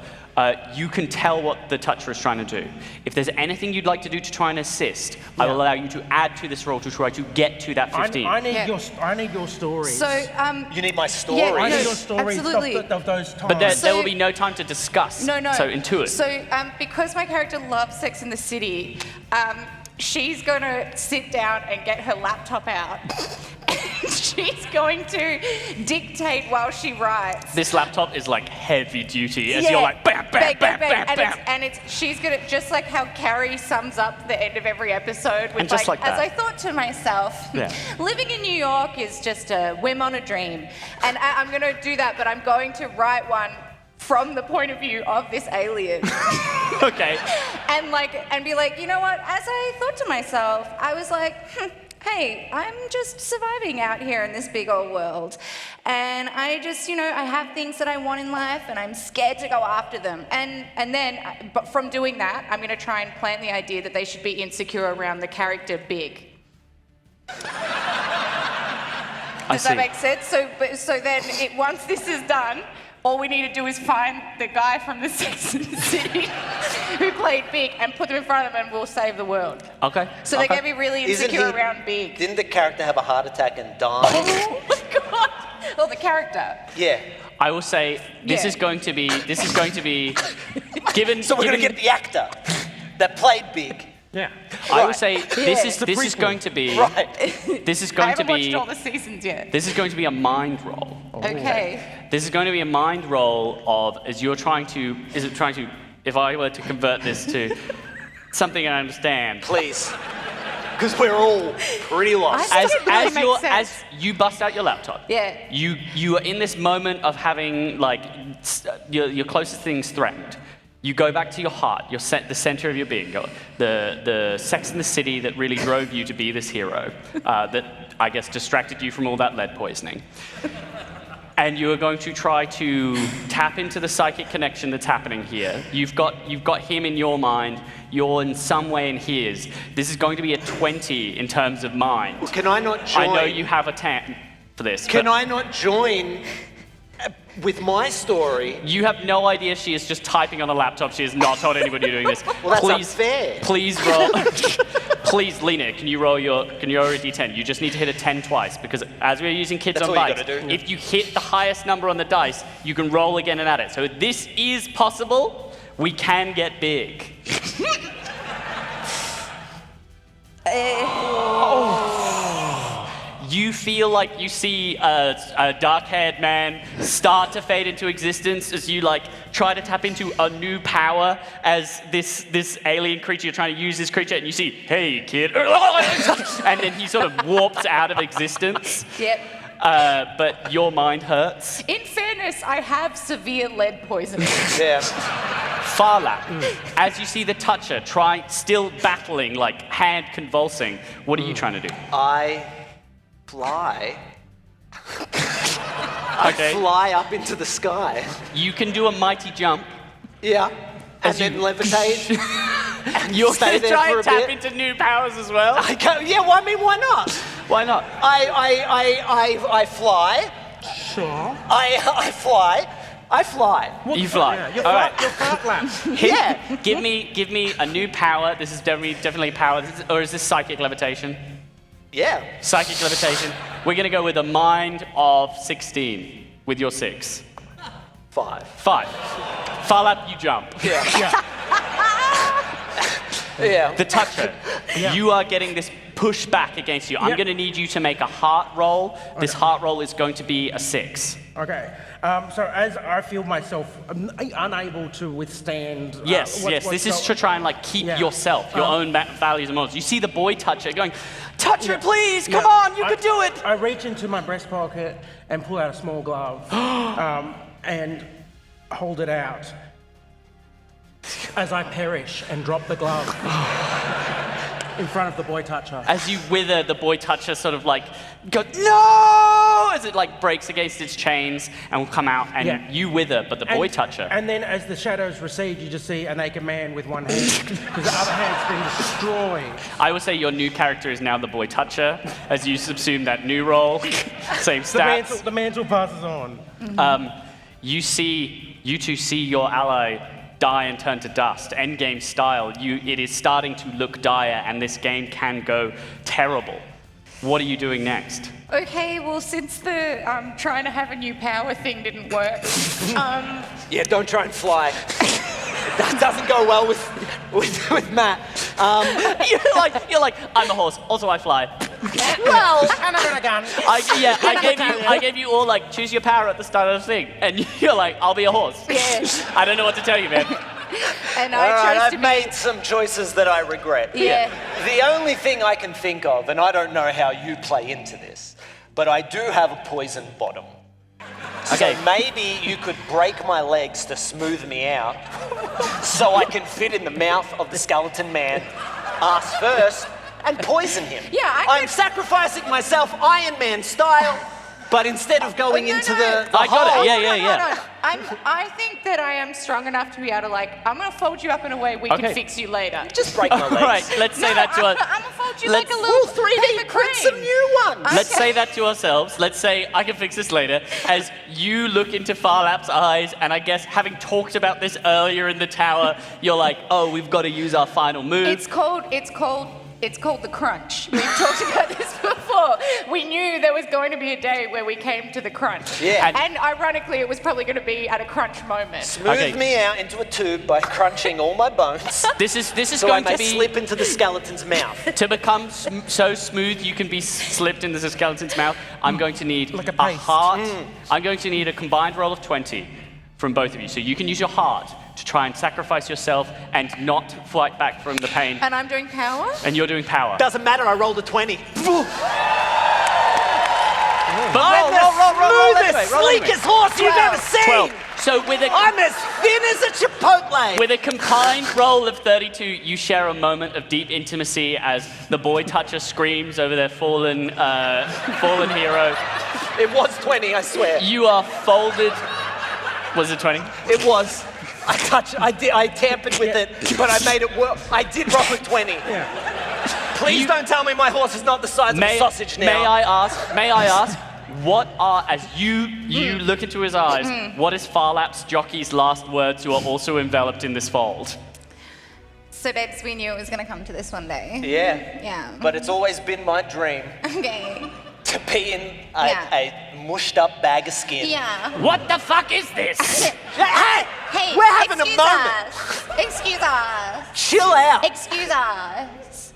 you can tell what the toucher is trying to do. If there's anything you'd like to do to try and assist, I will allow you to add to this roll to try to get to that 15. I need your story. So, You need my story. Yeah, I no, need your stories absolutely. of those times. But there So- will be no time to discuss. No. So intuit. So, because my character loves Sex in the City, she's going to sit down and get her laptop out. she's going to dictate while she writes. This laptop is like heavy duty as you're like bam, bam, bam, bam, bam. And she's gonna, just like how Carrie sums up the end of every episode with And just like that. as I thought to myself, living in New York is just a whim on a dream. And I'm gonna do that, but I'm going to write one from the point of view of this alien. Okay. And be like, you know what, as I thought to myself, I was like, hey, I'm just surviving out here in this big old world. And I just, I have things that I want in life and I'm scared to go after them. And then, but from doing that, I'm going to try and plant the idea that they should be insecure around the character Big. Does that make sense? So then, once this is done, all we need to do is find the guy from the Sex and the City who played Big and put them in front of them and we'll save the world. Okay. So they're going to be really insecure around Big. Didn't the character have a heart attack and die? Oh my God. Oh, the character. Yeah. I will say this is going to be given. So we're going to get the actor that played Big. Yeah. I will say this is going to be This is going to be. I haven't watched all the seasons yet. This is going to be a mind roll. Okay. This is going to be a mind roll of if I were to convert this to something I understand. Please. Because we're all pretty lost. As you bust out your laptop, you are in this moment of having your closest things threatened. You go back to your heart, the center of your being, the Sex and the City that really drove you to be this hero, that I guess distracted you from all that lead poisoning. And you are going to try to tap into the psychic connection that's happening here. You've got him in your mind. You're in some way in his. This is going to be a 20 in terms of mind. Well, can I not join? I know you have a 10 for this. Can I not join with my story? You have no idea she is just typing on a laptop. She has not told anybody you're doing this. Well, that's unfair. Please roll. Please, Lena, can you roll a D10? You just need to hit a 10 twice because as we're using kids on bikes, if you hit the highest number on the dice, you can roll again and add it. So this is possible. We can get big. You feel like you see a dark-haired man start to fade into existence as you try to tap into a new power as this alien creature. You're trying to use this creature, and you see, hey kid, and then he sort of warps out of existence. Yep. But your mind hurts. In fairness, I have severe lead poisoning. Yeah. Farlap, as you see the Toucher still battling, hand convulsing, what are you trying to do? I fly. Okay. I fly up into the sky. You can do a mighty jump. Yeah. And then levitate. And You're stay going to there try for and a tap bit. into new powers as well? Yeah, well, I mean, why not? Why not? I fly. Sure. I fly. I fly. You fly. Yeah, your All right. fart lap. Yeah. Give me a new power. This is definitely power. Or is this psychic levitation? Yeah. Psychic levitation. We're going to go with a mind of 16 with your 6. 5. Farlap, you jump. Yeah. Yeah. The Toucher, you are getting this push back against you. I'm going to need you to make a heart roll. This heart roll is going to be a 6. Okay. So as I feel myself unable to withstand... Yes. This is to try and keep yourself, your own values and morals. You see the boy Toucher going, Toucher, please, come on, you could do it. I reach into my breast pocket and pull out a small glove and hold it out as I perish and drop the glove in front of the boy Toucher. As you wither, the boy Toucher sort of go, no, as it breaks against its chains and will come out and you wither, but the boy Toucher. And then as the shadows recede, you just see a naked man with one hand because the other hand's been destroyed. I would say your new character is now the boy Toucher as you subsume that new role. Same stats. The mantle passes on. You two see your ally die and turn to dust. Endgame style, it is starting to look dire and this game can go terrible. What are you doing next? Okay, well, since the trying to have a new power thing didn't work, Yeah, don't try and fly. That doesn't go well with Matt. You're like, I'm a horse, also I fly. Well, I gave you all like choose your power at the start of the thing, and you're like, I'll be a horse. Yeah. I don't know what to tell you, man. And all I right, chose I've to be. made some choices that I regret. Yeah. The only thing I can think of, and I don't know how you play into this, but I do have a poison bottom. Okay. So maybe you could break my legs to smooth me out so I can fit in the mouth of the skeleton man, ass first, and poison him. Yeah, I'm sacrificing myself Iron Man style, but instead of going into the I got hole, it. Yeah. Hold on. I think that I am strong enough to be able to I'm gonna fold you up in a way we Okay. can fix you later. just break my legs. All right, let's say that to I'm us. gonna fold you Let's- like a little We'll 3D paper print some crane. new ones. Let's say that to ourselves. Let's say, I can fix this later, as you look into Farlap's eyes, and I guess having talked about this earlier in the tower, you're like, oh, we've got to use our final move. It's called the crunch. We've talked about this before. We knew there was going to be a day where we came to the crunch. Yeah. And ironically, it was probably going to be at a crunch moment. Smooth Okay. me out into a tube by crunching all my bones This is so I going may to be, slip into the skeleton's mouth. to become so smooth you can be slipped into the skeleton's mouth, I'm going to need Like a a paste. heart. I'm going to need a combined roll of 20 from both of you. So you can use your heart to try and sacrifice yourself and not fight back from the pain. And I'm doing power? And you're doing power. Doesn't matter, I rolled a 20. But I'm the smoothest, roll anyway. sleekest horse you've ever seen! 12. So I'm as thin as a chipotle! with a combined roll of 32, you share a moment of deep intimacy as the boy toucher screams over their fallen hero. It was 20, I swear. You are folded. Was it 20? It was. I tampered with it, but I made it work. I did roll a 20. Please don't tell me my horse is not the size of a sausage now. May I ask, what are, as you look into his eyes, what is Farlap's jockey's last words who are also enveloped in this fold? So, babes, we knew it was going to come to this one day. Yeah. Yeah. But it's always been my dream Okay. to be in Yeah. a mushed up bag of skin. Yeah. What the fuck is this? Hey! Hey, We're having a excuse moment. us. Excuse us. Chill out. Excuse us.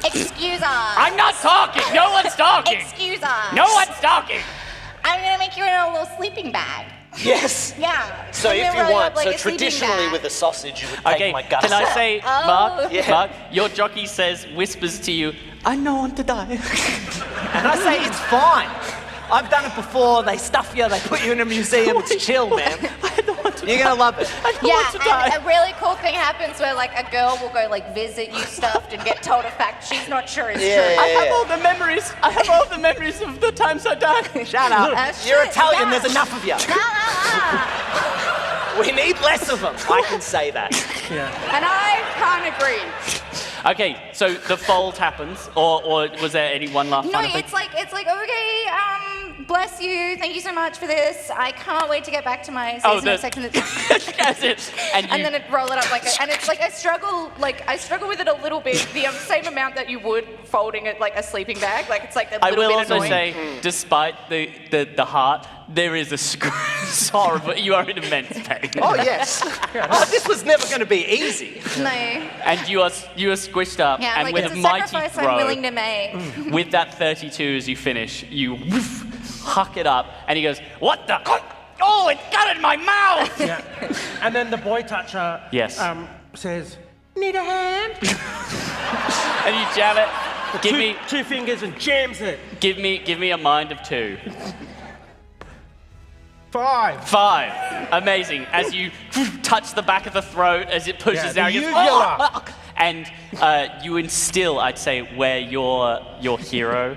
Excuse us. I'm not talking. No one's talking. Excuse us. No one's talking. I'm gonna make you in a little sleeping bag. Yes. Yeah. So I'm if gonna you roll want, up like so a sleeping traditionally bag. with a sausage, you would take Okay, my guts can I out. say, Oh. Mark, Yeah. Mark, your jockey says, whispers to you, I know want to die. And I say, it's fine. I've done it before. They stuff you, they put you in a museum. It's chill, man. You're gonna love it. Yeah, and a really cool thing happens where like a girl will go like visit you stuffed and get told a fact she's not sure is Yeah, true. yeah, I have all the memories. I have all the memories of the times I died. Shut up. You're Shit, Italian. yeah. There's enough of you. We need less of them. I can say that. And I can't agree. Okay, so the fold happens, or was there any one last No, final thing? it's like okay, bless you, thank you so much for this. I can't wait to get back to my season of Sex and the That's it. and then roll it up and it's like I struggle with it a little bit, the same amount that you would folding it like a sleeping bag. Like it's like a I little will bit also annoying. say, despite the heart, there is a it's horrible. You are in immense pain. Oh yes. Oh, this was never going to be easy. No. And you are squished up, Yeah, and like with it's a a mighty sacrifice throw, I'm willing to make. with that 32 as you finish, you huck it up, and he goes, "What the? Oh, it got in my mouth!" Yeah. And then the boy toucher Yes. says, need a hand? And you jam it. Two fingers and jams it. Give me a mind of 2. 5. 5. Amazing. As you touch the back of the throat as it pushes Yeah, down, the you uvula. and you instill, I'd say, where your hero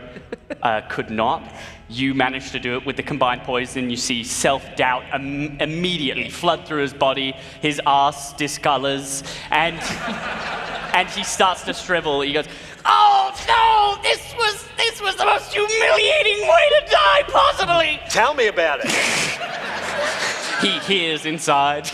could not. You manage to do it with the combined poison. You see self-doubt immediately flood through his body. His ass discolors, and he starts to shrivel. He goes, "Oh no! This was the most humiliating way to die, possibly." Tell me about it. He hears inside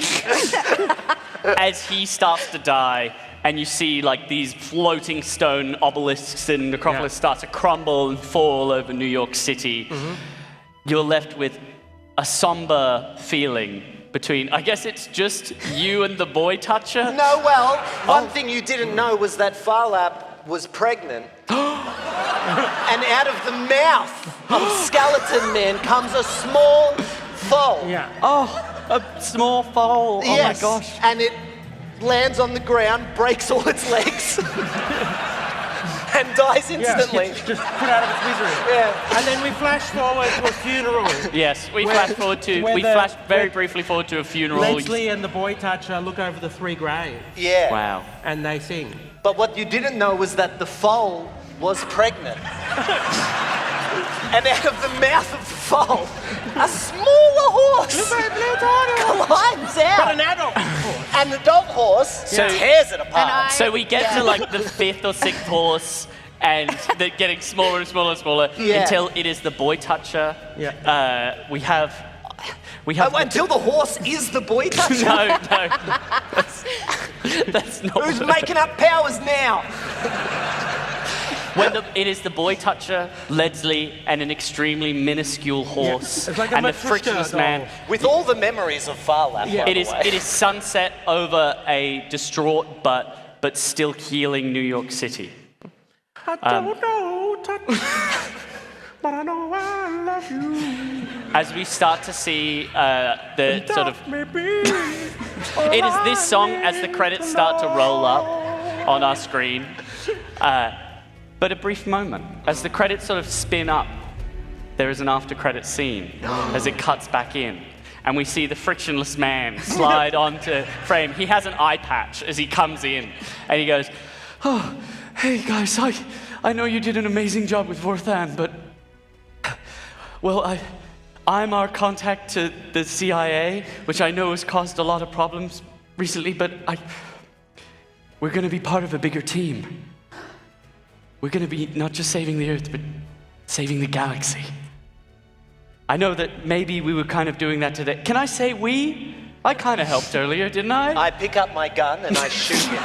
as he starts to die, and you see like these floating stone obelisks and necropolis start to crumble and fall over New York City. You're left with a somber feeling between, I guess it's just you and the boy toucher. No, well, one thing you didn't know was that Farlap was pregnant. and out of the mouth of Skeleton Man comes a small foal. Yeah. Oh, a small foal. Yes, Oh my gosh. and it lands on the ground, breaks all its legs, and dies instantly. Just put out of its misery. Yeah. And then we flash forward to a funeral. Yes, we flash briefly forward to a funeral. Leslie and the boy toucher look over the 3 graves. Yeah. Wow. And they sing. But what you didn't know was that the foal was pregnant. And out of the mouth of the foal, a smaller horse climbs out. But an adult horse. An adult horse tears it apart. So we get to like the 5th or 6th horse, and they're getting smaller and smaller and smaller until it is the boy toucher. Yeah. We have. Until the horse is the boy toucher. No. That's not. Who's making up powers now? It is the boy toucher, Leslie, and an extremely minuscule horse, It's like a and the Matryoshka frictionless doll. man. With all the memories of Farlap. Yeah. by It the is. way. It is sunset over a distraught but still healing New York City. I don't know, but I know I love you. As we start to see the sort of. It It is this song as the credits start to roll up on our screen. But a brief moment. As the credits sort of spin up, there is an after-credit scene as it cuts back in. And we see the frictionless man slide onto frame. He has an eye patch as he comes in. And he goes, "Oh, hey guys, I know you did an amazing job with Vorthan, but... Well, I'm our contact to the CIA, which I know has caused a lot of problems recently, but we're going to be part of a bigger team. We're going to be not just saving the Earth, but saving the galaxy. I know that maybe we were kind of doing that today. Can I say we? I kind of helped earlier, didn't I? I pick up my gun and I shoot you.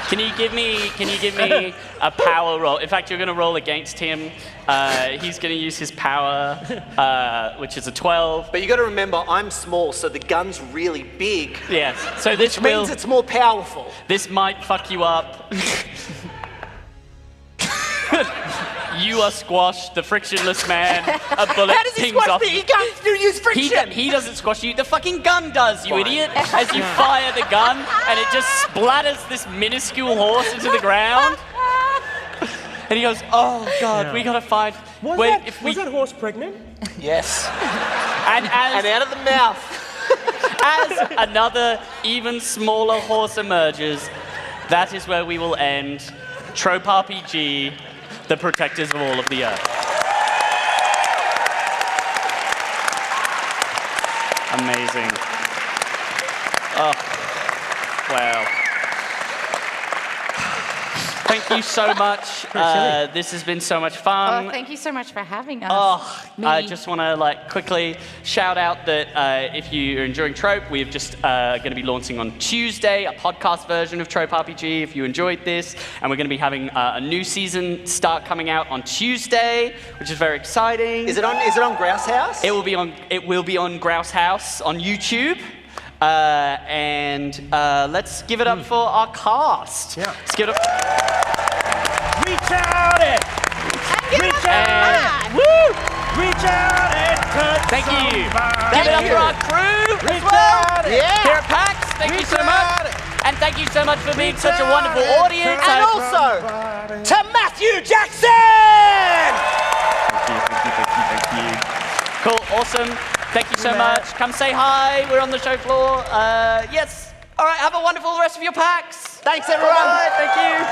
Can you give me a power roll? In fact, you're going to roll against him. He's going to use his power, which is a 12. But you got to remember, I'm small, so the gun's really big. Yes. So this Which means it's more powerful. This might fuck you up. You are squashed, the frictionless man. A bullet How does he pings squash off. me? He can't use friction. He doesn't squash you. The fucking gun does, you idiot. As you fire the gun, and it just splatters this minuscule horse into the ground. And he goes, "Oh God, we gotta find." Was that horse pregnant? Yes. And And out of the mouth. as another even smaller horse emerges, that is where we will end Trope RPG, the protectors of all of the Earth. Amazing. Oh, wow. Thank you so much. This has been so much fun. Oh, thank you so much for having us. Oh, Me. I just want to quickly shout out that if you're enjoying Trope, we're just going to be launching on Tuesday a podcast version of Trope RPG. If you enjoyed this, and we're going to be having a new season start coming out on Tuesday, which is very exciting. Is it on Grouse House? It will be on Grouse House on YouTube. Let's give it up for our cast. Yeah. Let's give it up. Reach out and reach out. Woo! Reach out and touch Thank you. somebody. Give it up for our crew as Reach well. out and Yeah. Here at PAX, thank you reach so out. much. And thank you so much for being such a wonderful audience. And also to Matthew Jackson! Thank you. Cool, awesome. Thank you so much. Come say hi. We're on the show floor. Yes. All right, have a wonderful rest of your PAX. Thanks, everyone. Bye. Thank you.